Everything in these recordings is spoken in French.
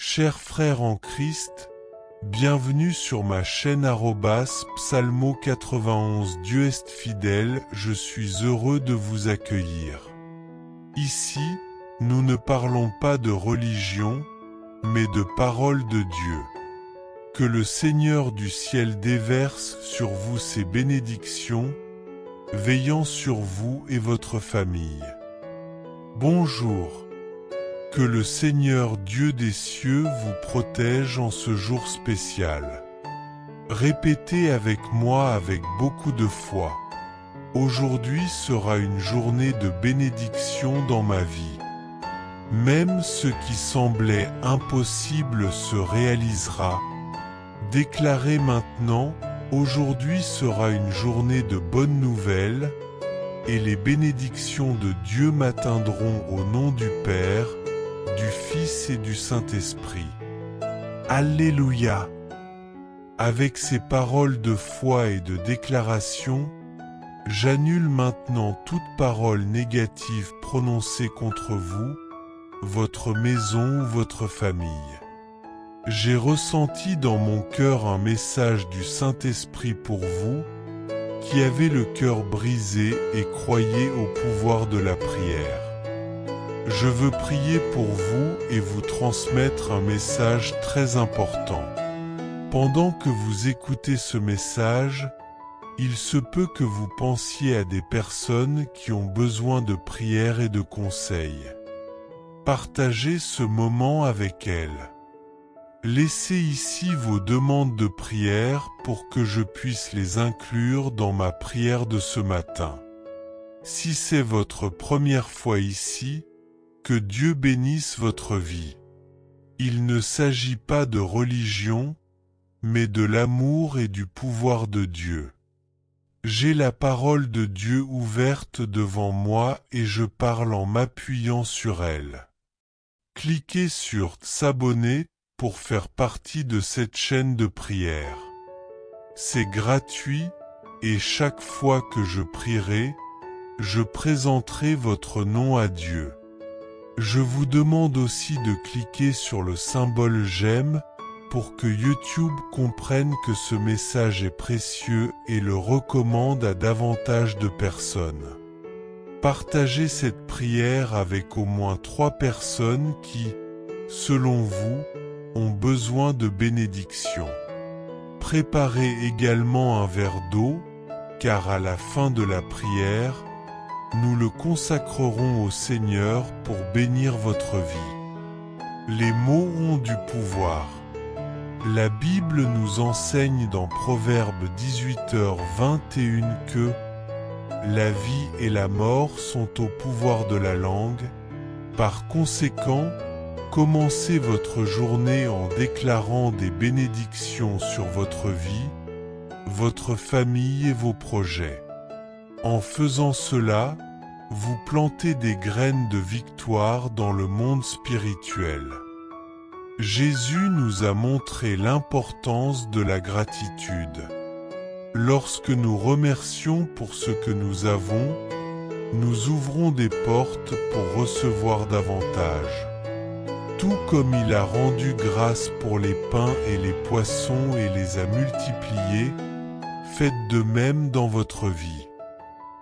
Chers frères en Christ, bienvenue sur ma chaîne Psalmo 91. Dieu est fidèle, je suis heureux de vous accueillir. Ici, nous ne parlons pas de religion, mais de parole de Dieu. Que le Seigneur du ciel déverse sur vous ses bénédictions, veillant sur vous et votre famille. Bonjour. Que le Seigneur Dieu des cieux vous protège en ce jour spécial. Répétez avec moi avec beaucoup de foi. Aujourd'hui sera une journée de bénédiction dans ma vie. Même ce qui semblait impossible se réalisera. Déclarez maintenant, aujourd'hui sera une journée de bonnes nouvelles, et les bénédictions de Dieu m'atteindront au nom du Père, du Fils et du Saint-Esprit. Alléluia! Avec ces paroles de foi et de déclaration, j'annule maintenant toute parole négative prononcée contre vous, votre maison ou votre famille. J'ai ressenti dans mon cœur un message du Saint-Esprit pour vous, qui avez le cœur brisé et croyez au pouvoir de la prière. Je veux prier pour vous et vous transmettre un message très important. Pendant que vous écoutez ce message, il se peut que vous pensiez à des personnes qui ont besoin de prière et de conseils. Partagez ce moment avec elles. Laissez ici vos demandes de prière pour que je puisse les inclure dans ma prière de ce matin. Si c'est votre première fois ici, que Dieu bénisse votre vie. Il ne s'agit pas de religion, mais de l'amour et du pouvoir de Dieu. J'ai la parole de Dieu ouverte devant moi et je parle en m'appuyant sur elle. Cliquez sur « S'abonner » pour faire partie de cette chaîne de prière. C'est gratuit et chaque fois que je prierai, je présenterai votre nom à Dieu. Je vous demande aussi de cliquer sur le symbole j'aime pour que YouTube comprenne que ce message est précieux et le recommande à davantage de personnes. Partagez cette prière avec au moins 3 personnes qui, selon vous, ont besoin de bénédiction. Préparez également un verre d'eau, car à la fin de la prière, nous le consacrerons au Seigneur pour bénir votre vie. Les mots ont du pouvoir. La Bible nous enseigne dans Proverbes 18h21 que la vie et la mort sont au pouvoir de la langue. Par conséquent, commencez votre journée en déclarant des bénédictions sur votre vie, votre famille et vos projets. En faisant cela, vous plantez des graines de victoire dans le monde spirituel. Jésus nous a montré l'importance de la gratitude. Lorsque nous remercions pour ce que nous avons, nous ouvrons des portes pour recevoir davantage. Tout comme il a rendu grâce pour les pains et les poissons et les a multipliés, faites de même dans votre vie.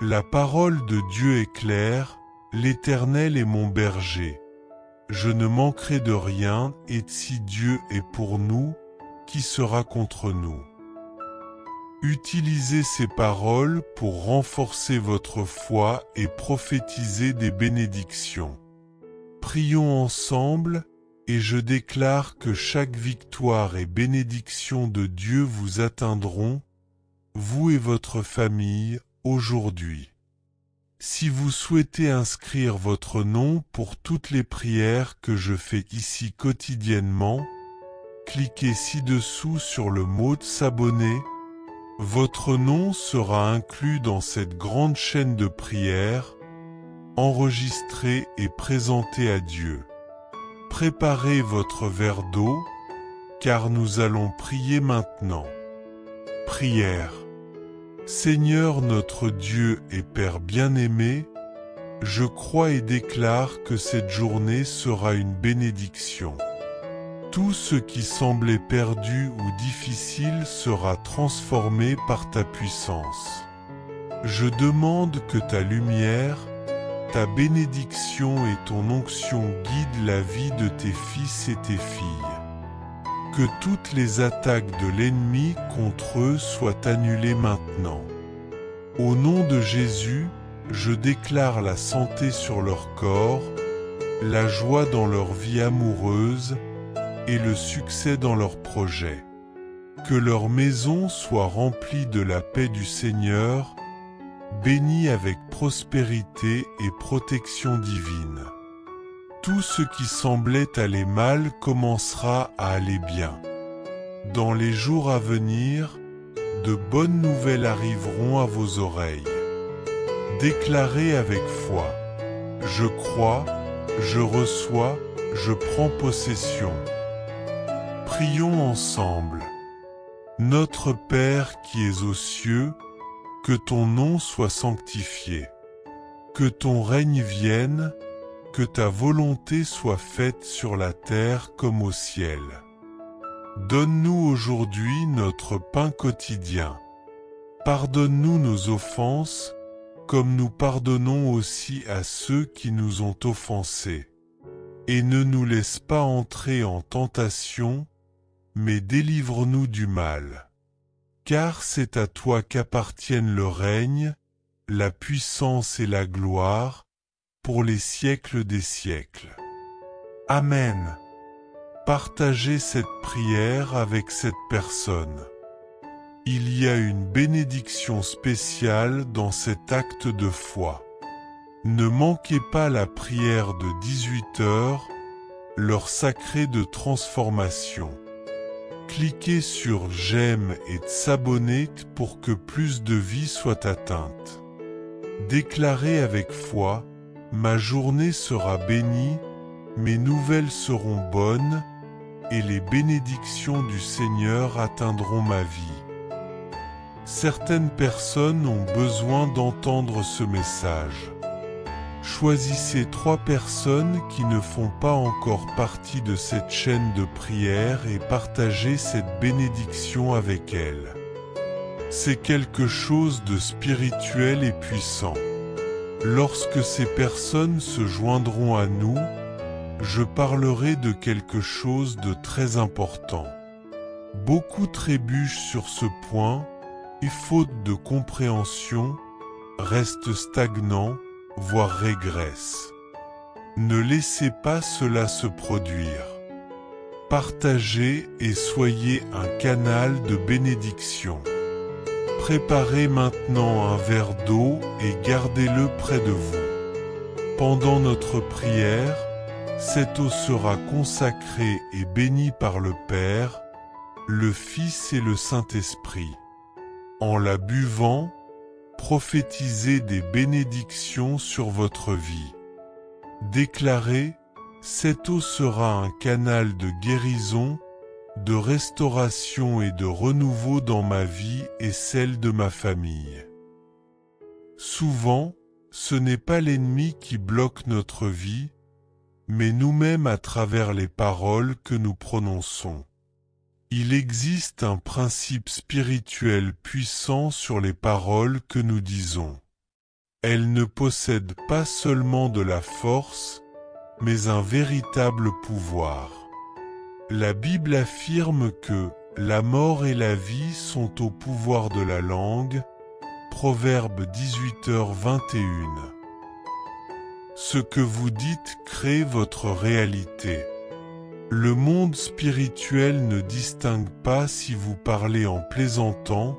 La parole de Dieu est claire, l'Éternel est mon berger. Je ne manquerai de rien, et si Dieu est pour nous, qui sera contre nous? Utilisez ces paroles pour renforcer votre foi et prophétiser des bénédictions. Prions ensemble, et je déclare que chaque victoire et bénédiction de Dieu vous atteindront, vous et votre famille, aujourd'hui. Si vous souhaitez inscrire votre nom pour toutes les prières que je fais ici quotidiennement, cliquez ci-dessous sur le mot « S'abonner ». Votre nom sera inclus dans cette grande chaîne de prières, enregistré et présenté à Dieu. Préparez votre verre d'eau, car nous allons prier maintenant. Prière. Seigneur notre Dieu et Père bien-aimé, je crois et déclare que cette journée sera une bénédiction. Tout ce qui semblait perdu ou difficile sera transformé par ta puissance. Je demande que ta lumière, ta bénédiction et ton onction guident la vie de tes fils et tes filles. Que toutes les attaques de l'ennemi contre eux soient annulées maintenant. Au nom de Jésus, je déclare la santé sur leur corps, la joie dans leur vie amoureuse et le succès dans leurs projets. Que leur maison soit remplie de la paix du Seigneur, bénie avec prospérité et protection divine. Tout ce qui semblait aller mal commencera à aller bien. Dans les jours à venir, de bonnes nouvelles arriveront à vos oreilles. Déclarez avec foi. Je crois, je reçois, je prends possession. Prions ensemble. Notre Père qui es aux cieux, que ton nom soit sanctifié. Que ton règne vienne, que ta volonté soit faite sur la terre comme au ciel. Donne-nous aujourd'hui notre pain quotidien. Pardonne-nous nos offenses, comme nous pardonnons aussi à ceux qui nous ont offensés. Et ne nous laisse pas entrer en tentation, mais délivre-nous du mal. Car c'est à toi qu'appartiennent le règne, la puissance et la gloire, pour les siècles des siècles. Amen. Partagez cette prière avec cette personne. Il y a une bénédiction spéciale dans cet acte de foi. Ne manquez pas la prière de 18h, l'heure sacrée de transformation. Cliquez sur j'aime et s'abonner pour que plus de vies soient atteintes. Déclarez avec foi, ma journée sera bénie, mes nouvelles seront bonnes, et les bénédictions du Seigneur atteindront ma vie. Certaines personnes ont besoin d'entendre ce message. Choisissez 3 personnes qui ne font pas encore partie de cette chaîne de prière et partagez cette bénédiction avec elles. C'est quelque chose de spirituel et puissant. Lorsque ces personnes se joindront à nous, je parlerai de quelque chose de très important. Beaucoup trébuchent sur ce point et faute de compréhension, restent stagnants, voire régressent. Ne laissez pas cela se produire. Partagez et soyez un canal de bénédiction. Préparez maintenant un verre d'eau et gardez-le près de vous. Pendant notre prière, cette eau sera consacrée et bénie par le Père, le Fils et le Saint-Esprit. En la buvant, prophétisez des bénédictions sur votre vie. Déclarez, cette eau sera un canal de guérison, de restauration et de renouveau dans ma vie et celle de ma famille. Souvent, ce n'est pas l'ennemi qui bloque notre vie, mais nous-mêmes à travers les paroles que nous prononçons. Il existe un principe spirituel puissant sur les paroles que nous disons. Elles ne possèdent pas seulement de la force, mais un véritable pouvoir. La Bible affirme que la mort et la vie sont au pouvoir de la langue, Proverbe 18h21. Ce que vous dites crée votre réalité. Le monde spirituel ne distingue pas si vous parlez en plaisantant,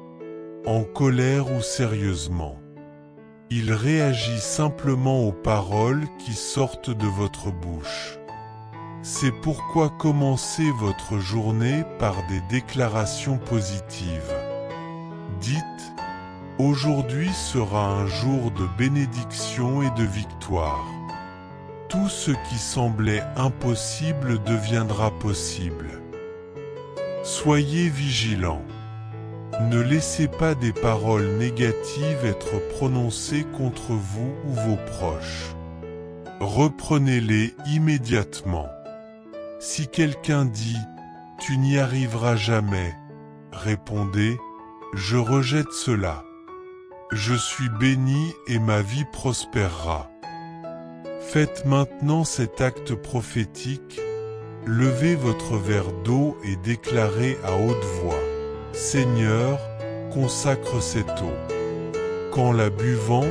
en colère ou sérieusement. Il réagit simplement aux paroles qui sortent de votre bouche. C'est pourquoi commencez votre journée par des déclarations positives. Dites, aujourd'hui sera un jour de bénédiction et de victoire. Tout ce qui semblait impossible deviendra possible. Soyez vigilants. Ne laissez pas des paroles négatives être prononcées contre vous ou vos proches. Reprenez-les immédiatement. Si quelqu'un dit Tu n'y arriveras jamais. Répondez, je rejette cela. Je suis béni et ma vie prospérera. Faites maintenant cet acte prophétique. Levez votre verre d'eau et déclarez à haute voix. Seigneur, consacre cette eau. Qu'en la buvant,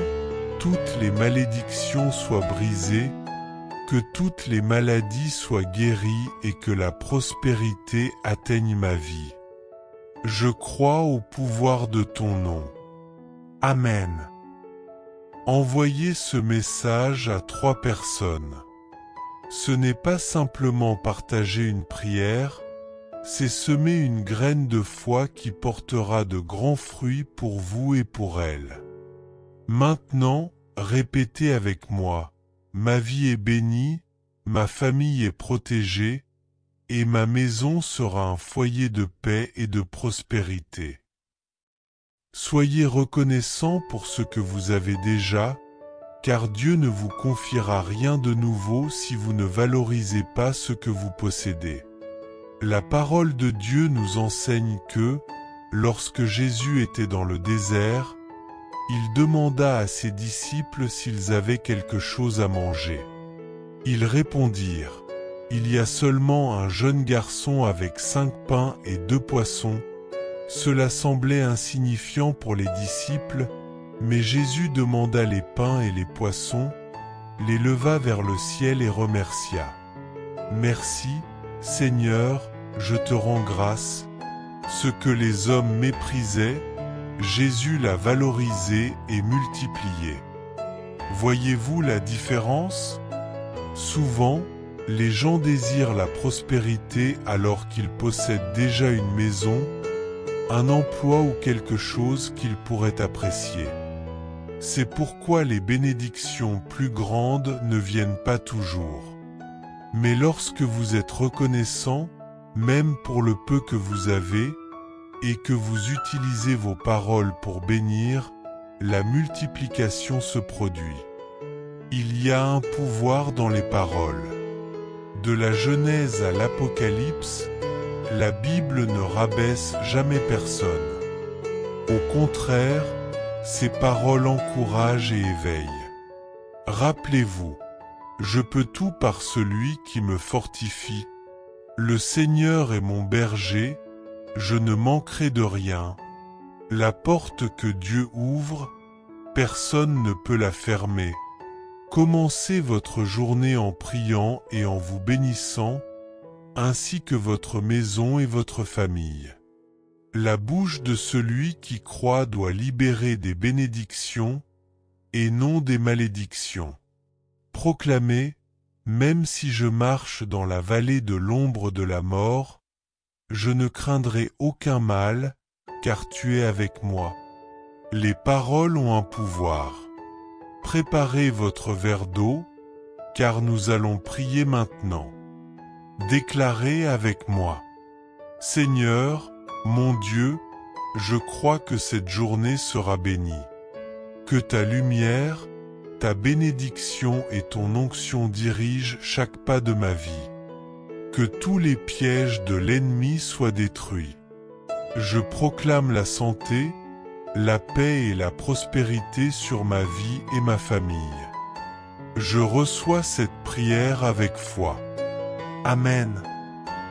toutes les malédictions soient brisées, que toutes les maladies soient guéries et que la prospérité atteigne ma vie. Je crois au pouvoir de ton nom. Amen. Envoyez ce message à 3 personnes. Ce n'est pas simplement partager une prière, c'est semer une graine de foi qui portera de grands fruits pour vous et pour elles. Maintenant, répétez avec moi, ma vie est bénie, ma famille est protégée, et ma maison sera un foyer de paix et de prospérité. Soyez reconnaissants pour ce que vous avez déjà, car Dieu ne vous confiera rien de nouveau si vous ne valorisez pas ce que vous possédez. La parole de Dieu nous enseigne que, lorsque Jésus était dans le désert, il demanda à ses disciples s'ils avaient quelque chose à manger. Ils répondirent, « Il y a seulement un jeune garçon avec 5 pains et 2 poissons. » Cela semblait insignifiant pour les disciples, mais Jésus demanda les pains et les poissons, les leva vers le ciel et remercia. « Merci, Seigneur, je te rends grâce. Ce que les hommes méprisaient, Jésus l'a valorisé et multiplié. » Voyez-vous la différence? Souvent, les gens désirent la prospérité alors qu'ils possèdent déjà une maison, un emploi ou quelque chose qu'ils pourraient apprécier. C'est pourquoi les bénédictions plus grandes ne viennent pas toujours. Mais lorsque vous êtes reconnaissant, même pour le peu que vous avez, et que vous utilisez vos paroles pour bénir, la multiplication se produit. Il y a un pouvoir dans les paroles. De la Genèse à l'Apocalypse, la Bible ne rabaisse jamais personne. Au contraire, ses paroles encouragent et éveillent. Rappelez-vous, je peux tout par celui qui me fortifie. Le Seigneur est mon berger, je ne manquerai de rien. La porte que Dieu ouvre, personne ne peut la fermer. Commencez votre journée en priant et en vous bénissant, ainsi que votre maison et votre famille. La bouche de celui qui croit doit libérer des bénédictions et non des malédictions. Proclamez, même si je marche dans la vallée de l'ombre de la mort, je ne craindrai aucun mal, car tu es avec moi. Les paroles ont un pouvoir. Préparez votre verre d'eau, car nous allons prier maintenant. Déclarez avec moi. Seigneur, mon Dieu, je crois que cette journée sera bénie. Que ta lumière, ta bénédiction et ton onction dirigent chaque pas de ma vie. Que tous les pièges de l'ennemi soient détruits. Je proclame la santé, la paix et la prospérité sur ma vie et ma famille. Je reçois cette prière avec foi. Amen.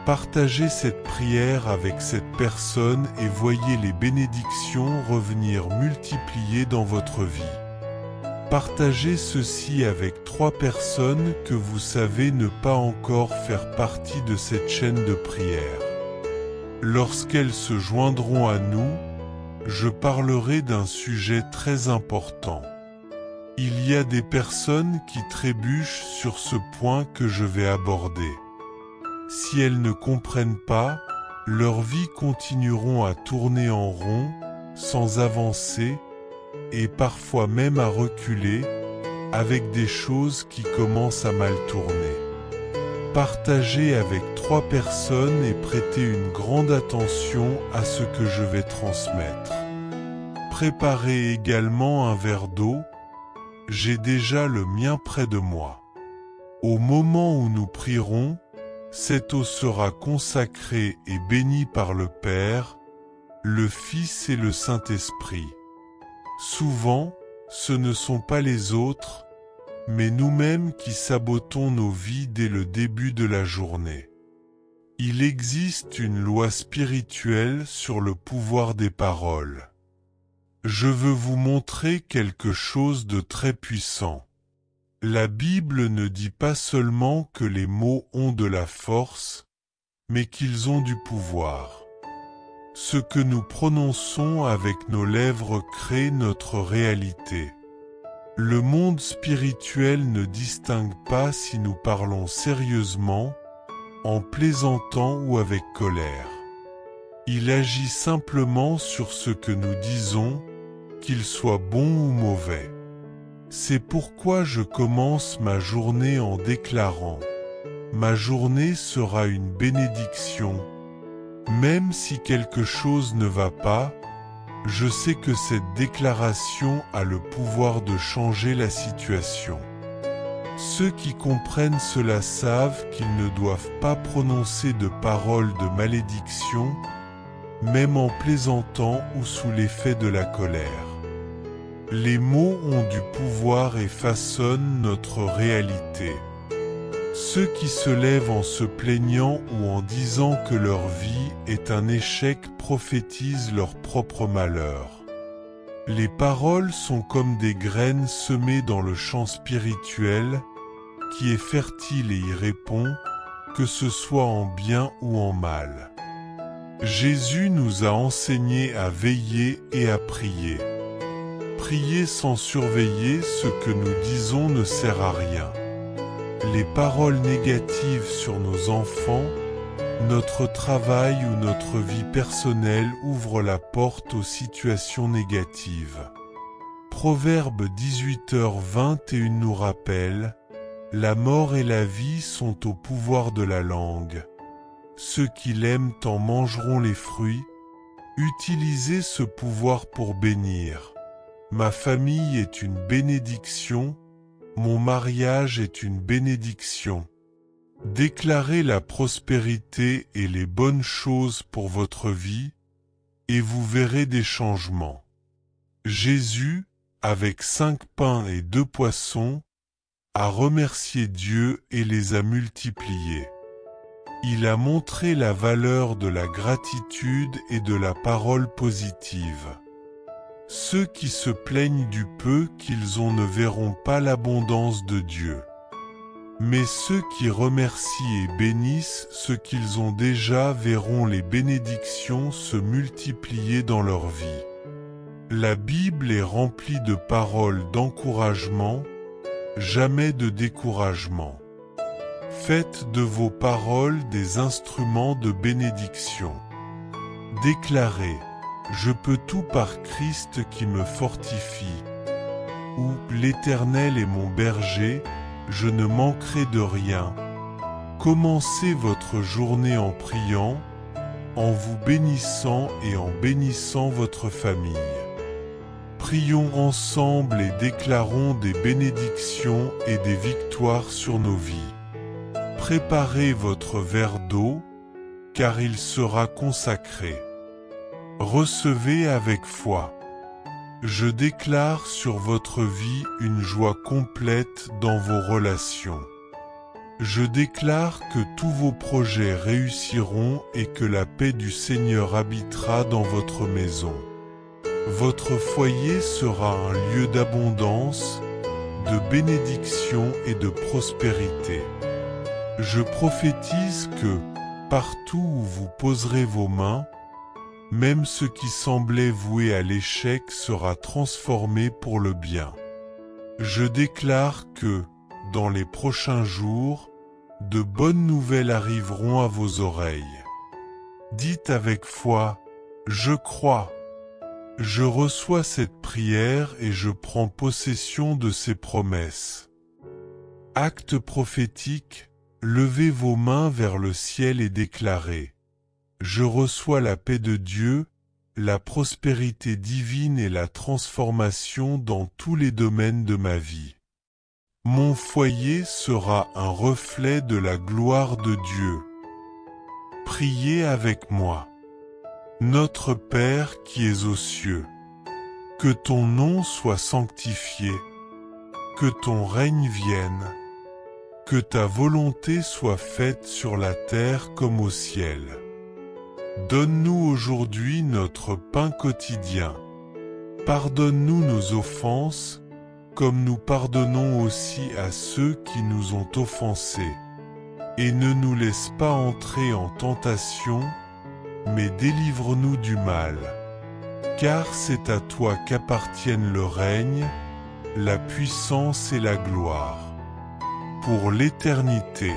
Partagez cette prière avec cette personne et voyez les bénédictions revenir multipliées dans votre vie. Partagez ceci avec 3 personnes que vous savez ne pas encore faire partie de cette chaîne de prière. Lorsqu'elles se joindront à nous, je parlerai d'un sujet très important. Il y a des personnes qui trébuchent sur ce point que je vais aborder. Si elles ne comprennent pas, leurs vies continueront à tourner en rond, sans avancer, et parfois même à reculer, avec des choses qui commencent à mal tourner. Partagez avec 3 personnes et prêtez une grande attention à ce que je vais transmettre. Préparez également un verre d'eau, j'ai déjà le mien près de moi. Au moment où nous prierons, Cette eau sera consacrée et bénie par le Père, le Fils et le Saint-Esprit. Souvent, ce ne sont pas les autres, mais nous-mêmes qui sabotons nos vies dès le début de la journée. Il existe une loi spirituelle sur le pouvoir des paroles. Je veux vous montrer quelque chose de très puissant. La Bible ne dit pas seulement que les mots ont de la force, mais qu'ils ont du pouvoir. Ce que nous prononçons avec nos lèvres crée notre réalité. Le monde spirituel ne distingue pas si nous parlons sérieusement, en plaisantant ou avec colère. Il agit simplement sur ce que nous disons, qu'il soit bon ou mauvais. C'est pourquoi je commence ma journée en déclarant « Ma journée sera une bénédiction ». Même si quelque chose ne va pas, je sais que cette déclaration a le pouvoir de changer la situation. Ceux qui comprennent cela savent qu'ils ne doivent pas prononcer de paroles de malédiction, même en plaisantant ou sous l'effet de la colère. Les mots ont du pouvoir et façonnent notre réalité. Ceux qui se lèvent en se plaignant ou en disant que leur vie est un échec prophétisent leur propre malheur. Les paroles sont comme des graines semées dans le champ spirituel, qui est fertile et y répond, que ce soit en bien ou en mal. Jésus nous a enseigné à veiller et à prier. Prier sans surveiller ce que nous disons ne sert à rien. Les paroles négatives sur nos enfants, notre travail ou notre vie personnelle ouvrent la porte aux situations négatives. Proverbe 18h21 nous rappelle « La mort et la vie sont au pouvoir de la langue. Ceux qui l'aiment en mangeront les fruits. Utilisez ce pouvoir pour bénir. Ma famille est une bénédiction, mon mariage est une bénédiction. » Déclarez la prospérité et les bonnes choses pour votre vie, et vous verrez des changements. Jésus, avec 5 pains et 2 poissons, a remercié Dieu et les a multipliés. Il a montré la valeur de la gratitude et de la parole positive. Ceux qui se plaignent du peu qu'ils ont ne verront pas l'abondance de Dieu. Mais ceux qui remercient et bénissent ce qu'ils ont déjà verront les bénédictions se multiplier dans leur vie. La Bible est remplie de paroles d'encouragement, jamais de découragement. Faites de vos paroles des instruments de bénédiction. Déclarez « Je peux tout par Christ qui me fortifie » ou « L'Éternel est mon berger, je ne manquerai de rien ». Commencez votre journée en priant, en vous bénissant et en bénissant votre famille. Prions ensemble et déclarons des bénédictions et des victoires sur nos vies. Préparez votre verre d'eau, car il sera consacré. Recevez avec foi. Je déclare sur votre vie une joie complète dans vos relations. Je déclare que tous vos projets réussiront et que la paix du Seigneur habitera dans votre maison. Votre foyer sera un lieu d'abondance, de bénédiction et de prospérité. Je prophétise que, partout où vous poserez vos mains, même ce qui semblait voué à l'échec sera transformé pour le bien. Je déclare que, dans les prochains jours, de bonnes nouvelles arriveront à vos oreilles. Dites avec foi, « Je crois ». Je reçois cette prière et je prends possession de ces promesses. Acte prophétique, levez vos mains vers le ciel et déclarez « Je reçois la paix de Dieu, la prospérité divine et la transformation dans tous les domaines de ma vie. » Mon foyer sera un reflet de la gloire de Dieu. Priez avec moi. Notre Père qui es aux cieux, que ton nom soit sanctifié, que ton règne vienne, que ta volonté soit faite sur la terre comme au ciel. Donne-nous aujourd'hui notre pain quotidien. Pardonne-nous nos offenses, comme nous pardonnons aussi à ceux qui nous ont offensés. Et ne nous laisse pas entrer en tentation, mais délivre-nous du mal. Car c'est à toi qu'appartiennent le règne, la puissance et la gloire, pour l'éternité.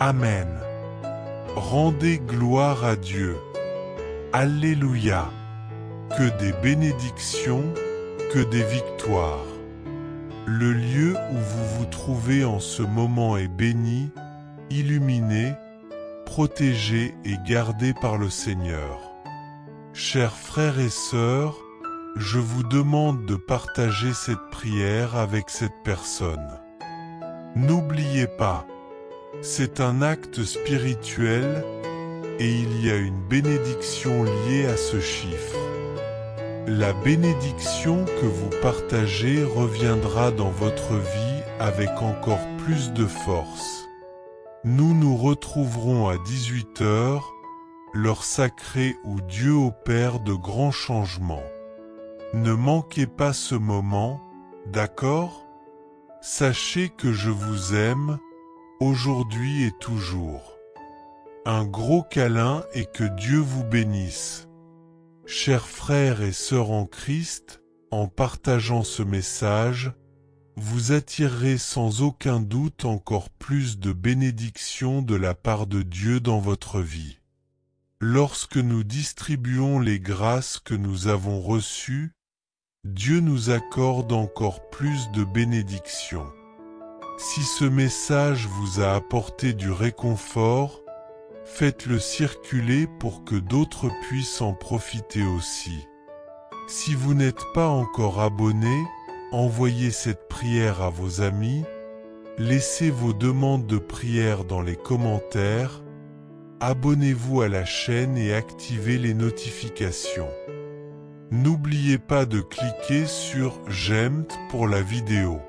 Amen. Rendez gloire à Dieu. Alléluia. Que des bénédictions, que des victoires. Le lieu où vous vous trouvez en ce moment est béni, illuminé, protégé et gardé par le Seigneur. Chers frères et sœurs, je vous demande de partager cette prière avec cette personne. N'oubliez pas, c'est un acte spirituel et il y a une bénédiction liée à ce chiffre. La bénédiction que vous partagez reviendra dans votre vie avec encore plus de force. Nous nous retrouverons à 18 h, l'heure sacrée où Dieu opère de grands changements. Ne manquez pas ce moment, d'accord? Sachez que je vous aime, aujourd'hui et toujours. Un gros câlin et que Dieu vous bénisse. Chers frères et sœurs en Christ, en partageant ce message, vous attirerez sans aucun doute encore plus de bénédictions de la part de Dieu dans votre vie. Lorsque nous distribuons les grâces que nous avons reçues, Dieu nous accorde encore plus de bénédictions. Si ce message vous a apporté du réconfort, faites-le circuler pour que d'autres puissent en profiter aussi. Si vous n'êtes pas encore abonné, envoyez cette prière à vos amis, laissez vos demandes de prière dans les commentaires, abonnez-vous à la chaîne et activez les notifications. N'oubliez pas de cliquer sur « J'aime » pour la vidéo.